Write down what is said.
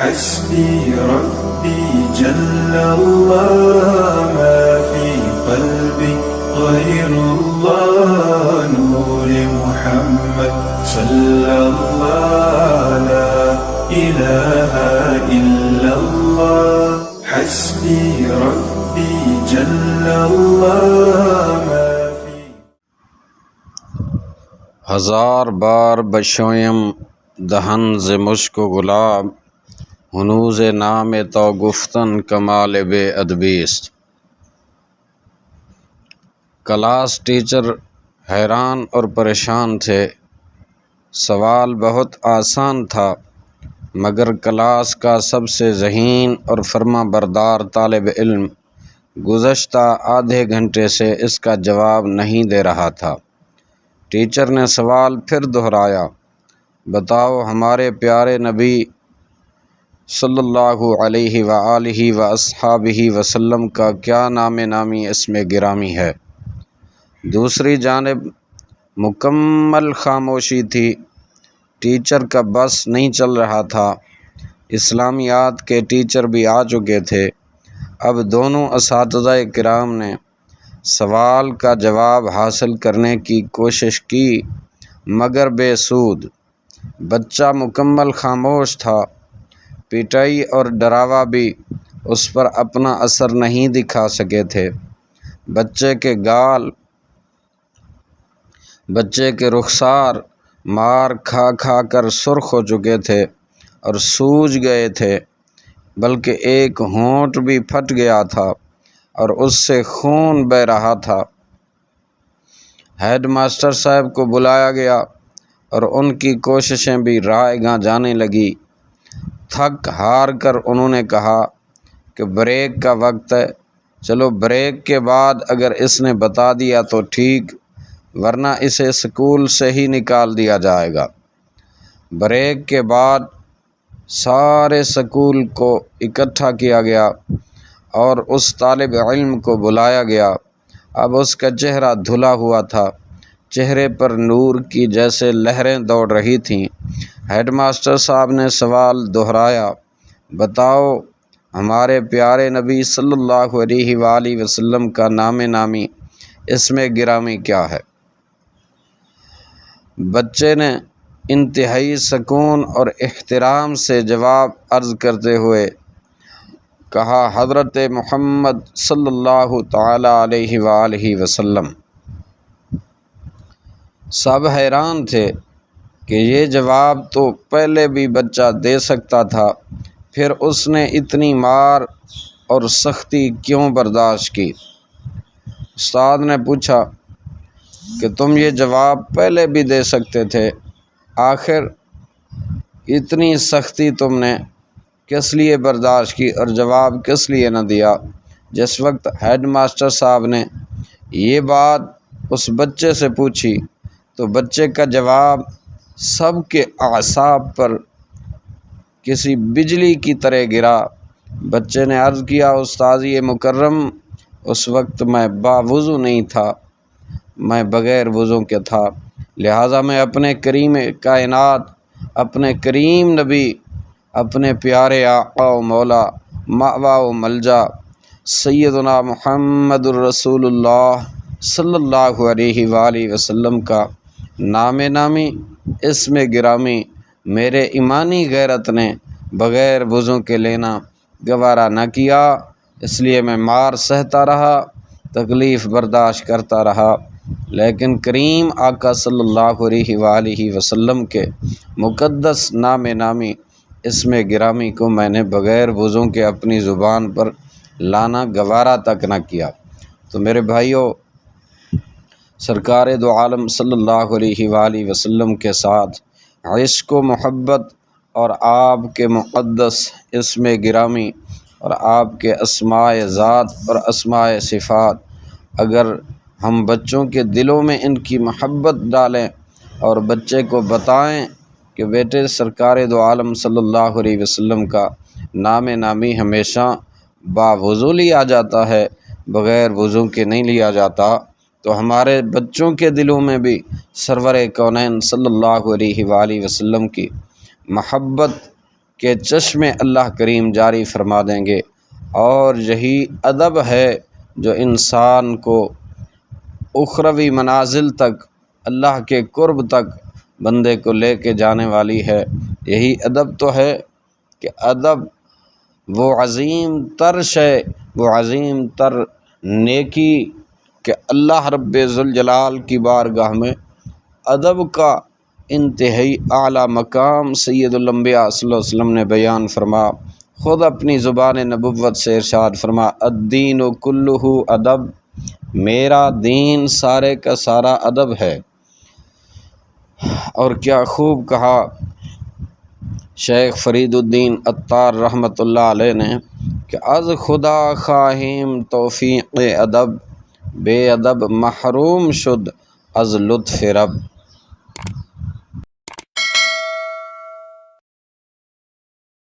حسبي ربي جل الله ما في قلبي غير الله نور محمد صلى الله لا إله إلا الله حسبي ربي جل الله ما في ہزار بار بشویم دہن ز مشک و گلاب ہنوز نام تو گفتن کمال بے ادبیست۔ کلاس ٹیچر حیران اور پریشان تھے۔ سوال بہت آسان تھا مگر کلاس کا سب سے ذہین اور فرما بردار طالب علم گزشتہ آدھے گھنٹے سے اس کا جواب نہیں دے رہا تھا۔ ٹیچر نے سوال پھر دہرایا، بتاؤ ہمارے پیارے نبی صلی اللہ علیہ وآلہ واصحابہ وسلم کا کیا نام نامی اسم گرامی ہے؟ دوسری جانب مکمل خاموشی تھی۔ ٹیچر کا بس نہیں چل رہا تھا۔ اسلامیات کے ٹیچر بھی آ چکے تھے۔ اب دونوں اساتذہ کرام نے سوال کا جواب حاصل کرنے کی کوشش کی مگر بے سود۔ بچہ مکمل خاموش تھا۔ پٹائی اور ڈراوا بھی اس پر اپنا اثر نہیں دکھا سکے تھے۔ بچے کے گال، بچے کے رخسار مار کھا کھا کر سرخ ہو چکے تھے اور سوج گئے تھے، بلکہ ایک ہونٹ بھی پھٹ گیا تھا اور اس سے خون بہہ رہا تھا۔ ہیڈ ماسٹر صاحب کو بلایا گیا اور ان کی کوششیں بھی رائے گاں جانے لگی۔ تھک ہار کر انہوں نے کہا کہ بریک کا وقت ہے، چلو بریک کے بعد اگر اس نے بتا دیا تو ٹھیک، ورنہ اسے اسکول سے ہی نکال دیا جائے گا۔ بریک کے بعد سارے اسکول کو اکٹھا کیا گیا اور اس طالب علم کو بلایا گیا۔ اب اس کا چہرہ دھلا ہوا تھا، چہرے پر نور کی جیسے لہریں دوڑ رہی تھیں۔ ہیڈ ماسٹر صاحب نے سوال دہرایا، بتاؤ ہمارے پیارے نبی صلی اللہ علیہ وآلہ وسلم کا نام نامی اسم گرامی کیا ہے؟ بچے نے انتہائی سکون اور احترام سے جواب عرض کرتے ہوئے کہا، حضرت محمد صلی اللہ تعالی علیہ وآلہ وسلم۔ سب حیران تھے کہ یہ جواب تو پہلے بھی بچہ دے سکتا تھا، پھر اس نے اتنی مار اور سختی کیوں برداشت کی؟ استاد نے پوچھا کہ تم یہ جواب پہلے بھی دے سکتے تھے، آخر اتنی سختی تم نے کس لیے برداشت کی اور جواب کس لیے نہ دیا؟ جس وقت ہیڈ ماسٹر صاحب نے یہ بات اس بچے سے پوچھی تو بچے کا جواب سب کے اعصاب پر کسی بجلی کی طرح گرا۔ بچے نے عرض کیا، استاذ مکرم، اس وقت میں باوضو نہیں تھا، میں بغیر وضو کے تھا، لہٰذا میں اپنے کریم کائنات، اپنے کریم نبی، اپنے پیارے آقا و مولا، مأویٰ و ملجا سیدنا محمد الرسول اللہ صلی اللہ علیہ وآلہ وسلم کا نام نامی اسم گرامی میرے ایمانی غیرت نے بغیر وضو کے لینا گوارا نہ کیا، اس لیے میں مار سہتا رہا، تکلیف برداشت کرتا رہا، لیکن کریم آقا صلی اللہ علیہ وآلہ وسلم کے مقدس نام نامی اسم گرامی کو میں نے بغیر وضو کے اپنی زبان پر لانا گوارا تک نہ کیا۔ تو میرے بھائیوں، سرکار دو عالم صلی اللہ علیہ وآلہ وسلم کے ساتھ عشق و محبت اور آپ کے مقدس اسم گرامی اور آپ کے اسماء ذات اور اسماء صفات اگر ہم بچوں کے دلوں میں ان کی محبت ڈالیں اور بچے کو بتائیں کہ بیٹے سرکار دو عالم صلی اللہ علیہ وسلم کا نام نامی ہمیشہ باوضو لیا جاتا ہے، بغیر وضو کے نہیں لیا جاتا، تو ہمارے بچوں کے دلوں میں بھی سرور کونین صلی اللہ علیہ وآلہ وسلم کی محبت کے چشمے اللہ کریم جاری فرما دیں گے، اور یہی ادب ہے جو انسان کو اخروی منازل تک، اللہ کے قرب تک بندے کو لے کے جانے والی ہے۔ یہی ادب تو ہے کہ ادب وہ عظیم تر شے، وہ عظیم تر نیکی کہ اللہ رب ذوالجلال کی بارگاہ میں ادب کا انتہائی اعلیٰ مقام سید الانبیاء صلی اللہ علیہ وسلم نے بیان فرما، خود اپنی زبان نبوت سے ارشاد فرما، الدین کلہ ادب، میرا دین سارے کا سارا ادب ہے۔ اور کیا خوب کہا شیخ فرید الدین عطار رحمۃ اللہ علیہ نے کہ از خدا خواہیم توفیق ادب، بے ادب محروم شد از لطف رب۔